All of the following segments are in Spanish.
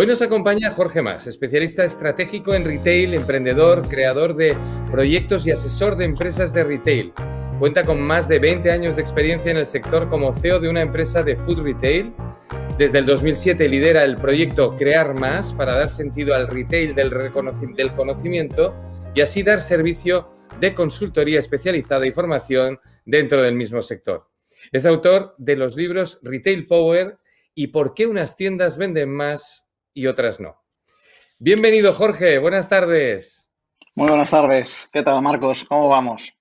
Hoy nos acompaña Jorge Mas, especialista estratégico en retail, emprendedor, creador de proyectos y asesor de empresas de retail. Cuenta con más de 20 años de experiencia en el sector como CEO de una empresa de food retail. Desde el 2007 lidera el proyecto Crear Más para dar sentido al retail del conocimiento y así dar servicio de consultoría especializada y formación dentro del mismo sector. Es autor de los libros Retail Power y ¿Por qué unas tiendas venden más y otras no? Bienvenido, Jorge. Buenas tardes. Muy buenas tardes. ¿Qué tal, Marcos? ¿Cómo vamos?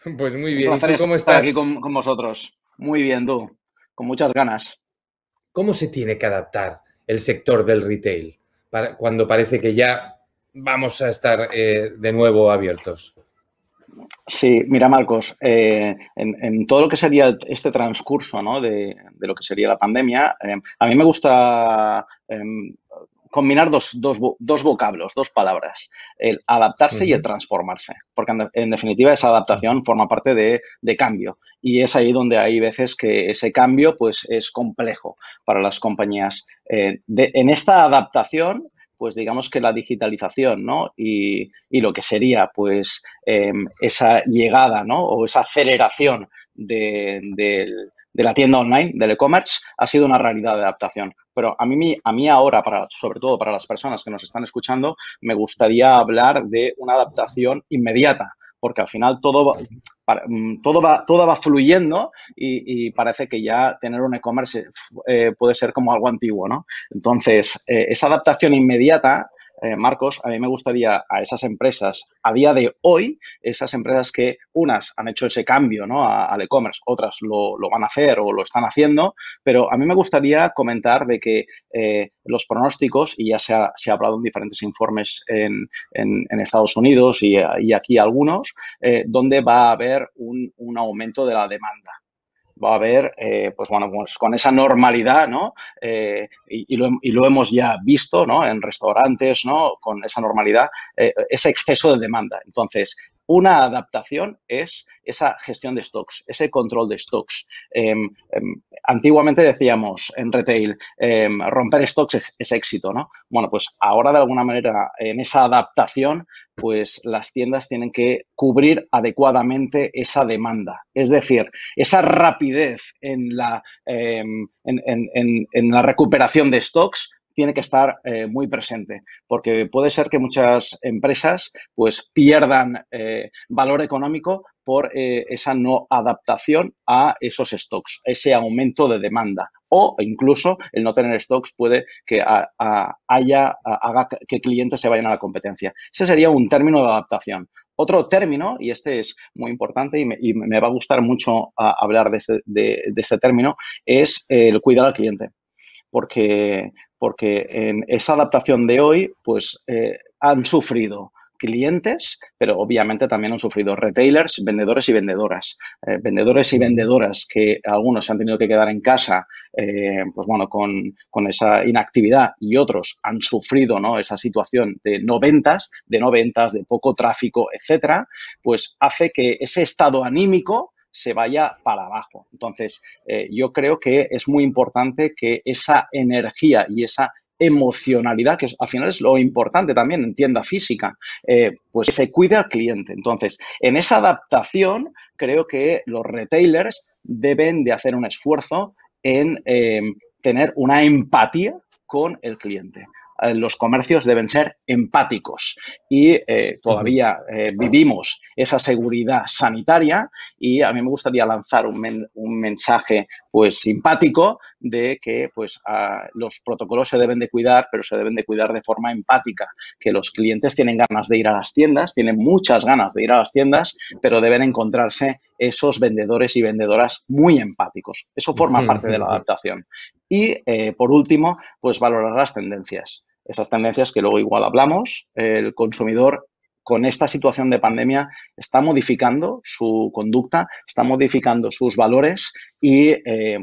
Pues muy Un bien. ¿Y placer tú cómo estar aquí estás? con vosotros. Muy bien, tú. Con muchas ganas. ¿Cómo se tiene que adaptar el sector del retail cuando parece que ya vamos a estar de nuevo abiertos? Sí, mira, Marcos, en todo lo que sería este transcurso, ¿no? de lo que sería la pandemia, a mí me gusta combinar dos vocablos, dos palabras, el adaptarse y el transformarse, porque en definitiva esa adaptación forma parte de cambio y es ahí donde hay veces que ese cambio pues, es complejo para las compañías. En esta adaptación, pues digamos que la digitalización, ¿no? Y lo que sería pues esa llegada, ¿no? O esa aceleración de la tienda online, del e-commerce, ha sido una realidad de adaptación. Pero a mí ahora, sobre todo para las personas que nos están escuchando, me gustaría hablar de una adaptación inmediata, porque al final todo va fluyendo y parece que ya tener un e-commerce puede ser como algo antiguo, ¿no? Entonces, esa adaptación inmediata, Marcos, a mí me gustaría a esas empresas, a día de hoy, esas empresas que unas han hecho ese cambio, ¿no? al e-commerce, otras lo van a hacer o lo están haciendo, pero a mí me gustaría comentar de que los pronósticos, y ya se ha hablado en diferentes informes en Estados Unidos y aquí algunos, donde va a haber un aumento de la demanda. Va a haber, pues bueno, pues con esa normalidad, ¿no? Y lo hemos ya visto, ¿no? En restaurantes, ¿no? Con esa normalidad, ese exceso de demanda. Entonces, una adaptación es esa gestión de stocks, ese control de stocks. Antiguamente decíamos en retail, romper stocks es éxito, ¿no? Bueno, pues ahora de alguna manera en esa adaptación, pues las tiendas tienen que cubrir adecuadamente esa demanda. Es decir, esa rapidez en la recuperación de stocks tiene que estar muy presente, porque puede ser que muchas empresas pues pierdan valor económico por esa no adaptación a esos stocks, ese aumento de demanda. O incluso el no tener stocks puede que haga que clientes se vayan a la competencia. Ese sería un término de adaptación. Otro término, y este es muy importante y me va a gustar mucho hablar de este término, es el cuidar al cliente. Porque en esa adaptación de hoy, pues han sufrido clientes, pero obviamente también han sufrido retailers, vendedores y vendedoras. Vendedores y vendedoras que algunos se han tenido que quedar en casa, pues bueno, con esa inactividad y otros han sufrido, ¿no? Esa situación de no ventas, de poco tráfico, etcétera, pues hace que ese estado anímico se vaya para abajo. Entonces, yo creo que es muy importante que esa energía y esa emocionalidad, que al final es lo importante también en tienda física, pues se cuide al cliente. Entonces, en esa adaptación, creo que los retailers deben de hacer un esfuerzo en tener una empatía con el cliente. Los comercios deben ser empáticos y todavía vivimos esa seguridad sanitaria y a mí me gustaría lanzar un mensaje pues simpático de que pues los protocolos se deben de cuidar, pero se deben de cuidar de forma empática, que los clientes tienen ganas de ir a las tiendas, tienen muchas ganas de ir a las tiendas, pero deben encontrarse esos vendedores y vendedoras muy empáticos. Eso forma parte de la adaptación. Y, por último, pues valorar las tendencias. Esas tendencias que luego igual hablamos, el consumidor con esta situación de pandemia está modificando su conducta, está modificando sus valores y,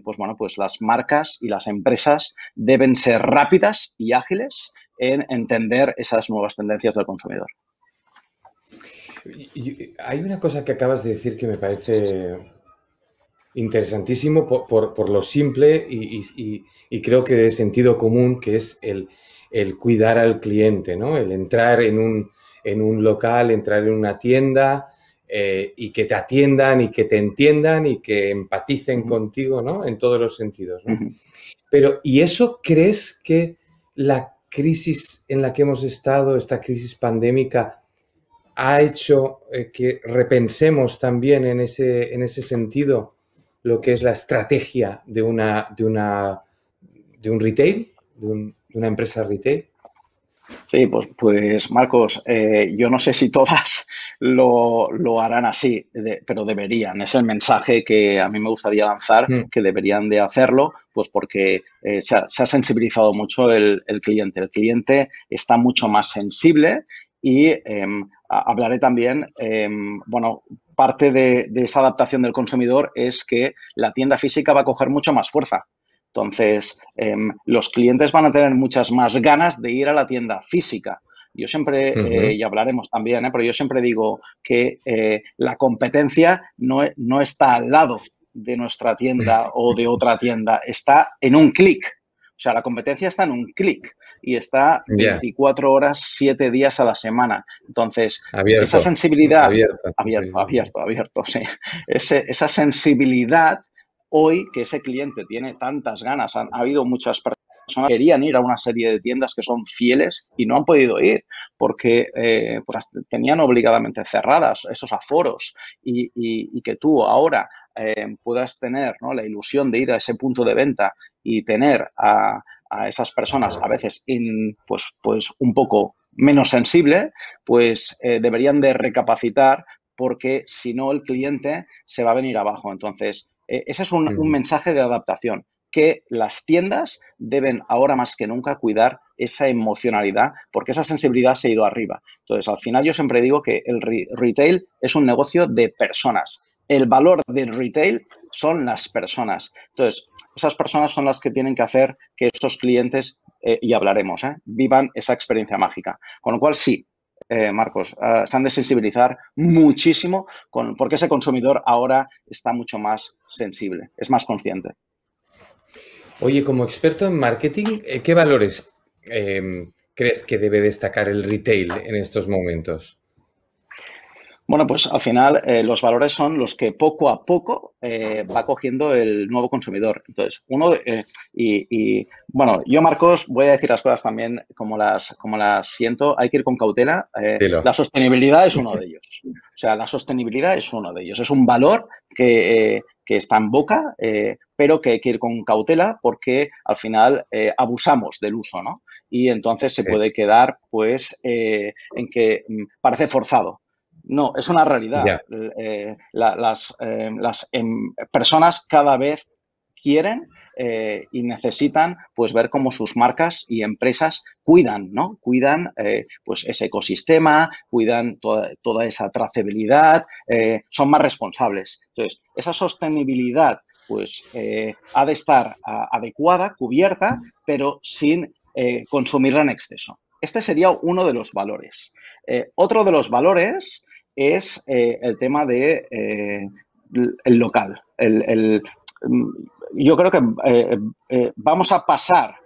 pues bueno, pues las marcas y las empresas deben ser rápidas y ágiles en entender esas nuevas tendencias del consumidor. Hay una cosa que acabas de decir que me parece interesantísimo por lo simple y creo que de sentido común, que es el cuidar al cliente, ¿no? El entrar en un local, entrar en una tienda y que te atiendan y que te entiendan y que empaticen contigo, ¿no? En todos los sentidos, ¿no? Pero, ¿y eso crees que la crisis en la que hemos estado, esta crisis pandémica, ha hecho que repensemos también en ese sentido lo que es la estrategia de un retail, de una empresa retail? Sí, pues Marcos, yo no sé si todas lo harán así, pero deberían. Es el mensaje que a mí me gustaría lanzar, Mm. que deberían de hacerlo, pues porque se ha sensibilizado mucho el cliente. El cliente está mucho más sensible y hablaré también, bueno, parte de esa adaptación del consumidor es que la tienda física va a coger mucho más fuerza. Entonces, los clientes van a tener muchas más ganas de ir a la tienda física. Yo siempre, y hablaremos también, pero yo siempre digo que la competencia no está al lado de nuestra tienda o de otra tienda, está en un clic. O sea, la competencia está en un clic y está Ya, 24 horas, 7 días a la semana. Entonces, esa abierto, sensibilidad, abierto. abierto, sí. Esa sensibilidad hoy que ese cliente tiene tantas ganas, ha habido muchas personas que querían ir a una serie de tiendas que son fieles y no han podido ir porque pues tenían obligadamente cerradas esos aforos y que tú ahora puedas tener, ¿no?, la ilusión de ir a ese punto de venta y tener a esas personas a veces pues un poco menos sensible, pues deberían de recapacitar porque si no el cliente se va a venir abajo. Entonces, ese es un mensaje de adaptación, que las tiendas deben ahora más que nunca cuidar esa emocionalidad porque esa sensibilidad se ha ido arriba. Entonces, al final yo siempre digo que el retail es un negocio de personas. El valor del retail son las personas. Entonces, esas personas son las que tienen que hacer que esos clientes, y hablaremos, vivan esa experiencia mágica. Con lo cual, sí, Marcos, se han de sensibilizar muchísimo porque ese consumidor ahora está mucho más sensible, es más consciente. Oye, como experto en marketing, ¿qué valores crees que debe destacar el retail en estos momentos? Bueno, pues al final los valores son los que poco a poco va cogiendo el nuevo consumidor. Entonces, bueno, yo, Marcos, voy a decir las cosas también como las siento. Hay que ir con cautela. Dilo. La sostenibilidad es uno de ellos. O sea, la sostenibilidad es uno de ellos. Es un valor que está en boca, pero que hay que ir con cautela porque al final abusamos del uso, ¿no? Y entonces se Sí. puede quedar, pues, en que parece forzado. No, es una realidad. Ya. Las personas cada vez quieren y necesitan pues ver cómo sus marcas y empresas cuidan, ¿no? Cuidan pues ese ecosistema, cuidan toda esa trazabilidad, son más responsables. Entonces, esa sostenibilidad pues ha de estar adecuada, cubierta, pero sin consumirla en exceso. Este sería uno de los valores. Otro de los valores es el tema de el local. Yo creo que vamos a pasar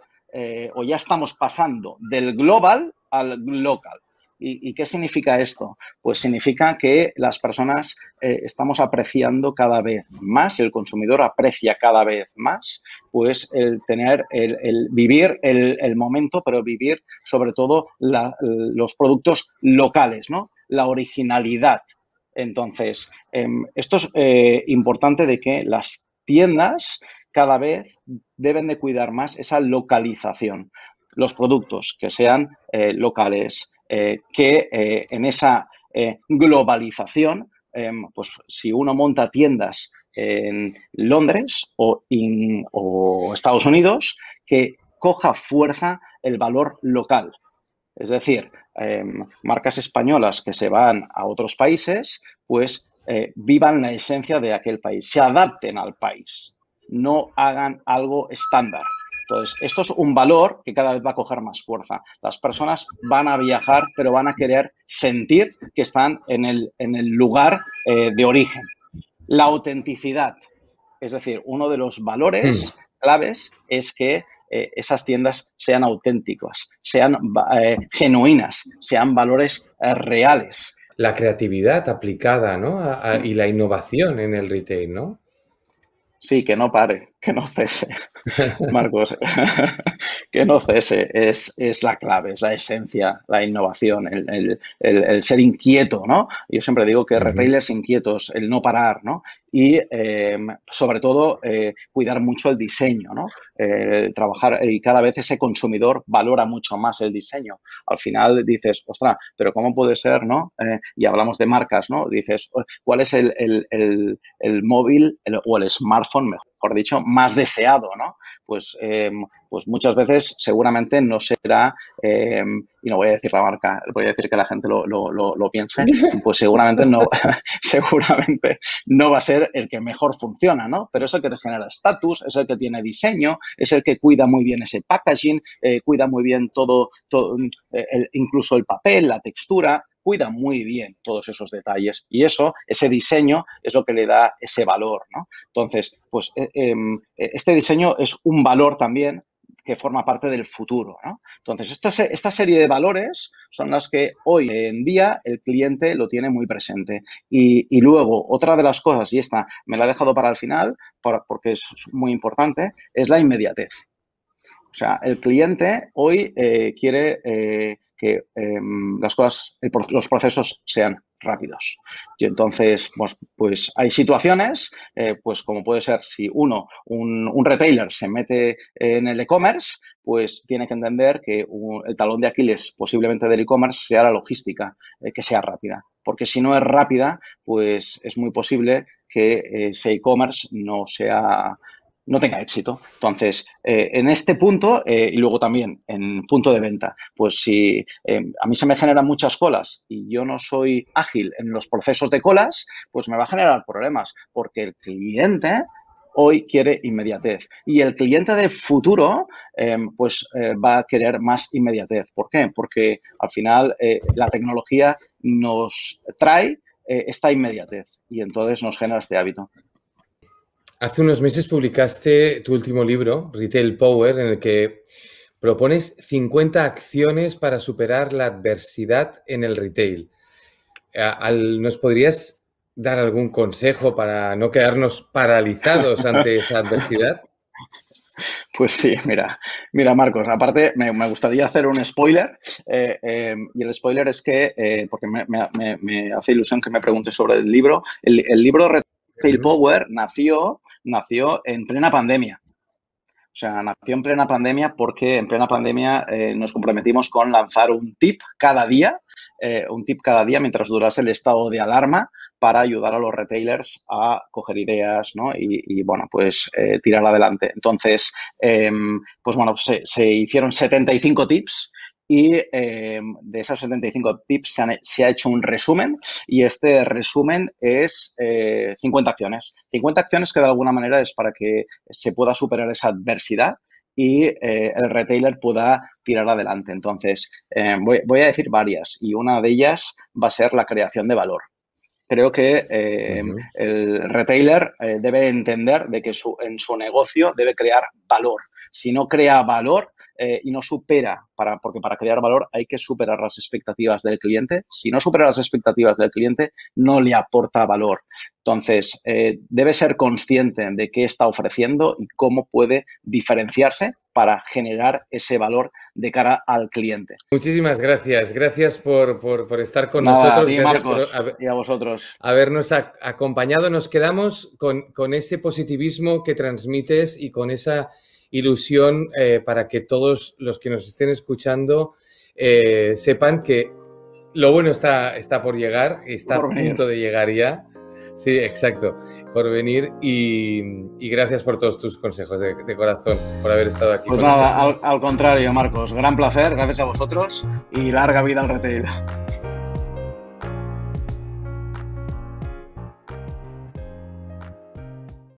o ya estamos pasando del global al local. ¿Y qué significa esto? Pues significa que las personas estamos apreciando cada vez más, el consumidor aprecia cada vez más, pues el tener, el vivir el momento, pero vivir sobre todo los productos locales, ¿no? La originalidad. Entonces, esto es importante de que las tiendas cada vez deben de cuidar más esa localización. Los productos que sean locales, que en esa globalización, pues si uno monta tiendas en Londres o Estados Unidos, que coja fuerza el valor local. Es decir, marcas españolas que se van a otros países, pues vivan la esencia de aquel país, se adapten al país, no hagan algo estándar. Entonces, esto es un valor que cada vez va a coger más fuerza. Las personas van a viajar, pero van a querer sentir que están en el lugar de origen. La autenticidad. Es decir, uno de los valores claves es que esas tiendas sean auténticas, sean genuinas, sean valores reales. La creatividad aplicada, ¿no? Y la innovación en el retail, ¿no? Sí, que no pare, que no cese, Marcos, que no cese, es la clave, es la esencia, la innovación, el ser inquieto, ¿no? Yo siempre digo que retailers inquietos, el no parar, ¿no? Y sobre todo cuidar mucho el diseño, ¿no? Trabajar y cada vez ese consumidor valora mucho más el diseño. Al final dices, ostras, pero ¿cómo puede ser, no? Y hablamos de marcas, ¿no? Dices, ¿cuál es el móvil o el smartphone, mejor dicho, más deseado, ¿no? Pues muchas veces seguramente no será, y no voy a decir la marca, voy a decir que la gente lo piense, pues seguramente no, seguramente no va a ser el que mejor funciona, ¿no? Pero es el que te genera estatus, es el que tiene diseño, es el que cuida muy bien ese packaging, cuida muy bien todo incluso el papel, la textura, cuida muy bien todos esos detalles y ese diseño es lo que le da ese valor, ¿no? Entonces, pues este diseño es un valor también que forma parte del futuro, ¿no? Entonces, esta serie de valores son las que hoy en día el cliente lo tiene muy presente. Y luego, otra de las cosas, y esta me la he dejado para el final, porque es muy importante, es la inmediatez. O sea, el cliente hoy quiere que los procesos sean rápidos. Y entonces, pues hay situaciones, pues como puede ser si un retailer se mete en el e-commerce, pues tiene que entender que el talón de Aquiles posiblemente del e-commerce sea la logística, que sea rápida. Porque si no es rápida, pues es muy posible que ese e-commerce no tenga éxito. Entonces, en este punto, y luego también en punto de venta, pues si a mí se me generan muchas colas y yo no soy ágil en los procesos de colas, pues me va a generar problemas, porque el cliente hoy quiere inmediatez. Y el cliente de futuro, va a querer más inmediatez. ¿Por qué? Porque al final la tecnología nos trae esta inmediatez y entonces nos genera este hábito. Hace unos meses publicaste tu último libro, Retail Power, en el que propones 50 acciones para superar la adversidad en el retail. ¿Nos podrías dar algún consejo para no quedarnos paralizados ante esa adversidad? Pues sí, mira Marcos, aparte me gustaría hacer un spoiler y el spoiler es que, porque me hace ilusión que me preguntes sobre el libro, el libro Retail Power nació en plena pandemia. O sea, nació en plena pandemia porque en plena pandemia nos comprometimos con lanzar un tip cada día mientras durase el estado de alarma para ayudar a los retailers a coger ideas, ¿no? Y bueno, pues tirar adelante. Entonces, pues bueno, se hicieron 75 tips y de esos 75 tips se ha hecho un resumen y este resumen es 50 acciones. 50 acciones que de alguna manera es para que se pueda superar esa adversidad y el retailer pueda tirar adelante. Entonces, voy a decir varias y una de ellas va a ser la creación de valor. Creo que el retailer debe entender de que en su negocio debe crear valor. Si no crea valor y no supera, porque para crear valor hay que superar las expectativas del cliente. Si no supera las expectativas del cliente, no le aporta valor. Entonces, debe ser consciente de qué está ofreciendo y cómo puede diferenciarse para generar ese valor de cara al cliente. Muchísimas gracias. Gracias por estar con Nada, nosotros. A ti, gracias Marcos, y a vosotros. Habernos acompañado. Nos quedamos con ese positivismo que transmites y con esa ilusión para que todos los que nos estén escuchando sepan que lo bueno está por llegar, está a punto de llegar ya. Sí, exacto, por venir y gracias por todos tus consejos de corazón, por haber estado aquí. Pues nada, al contrario, Marcos, gran placer, gracias a vosotros y larga vida al retail.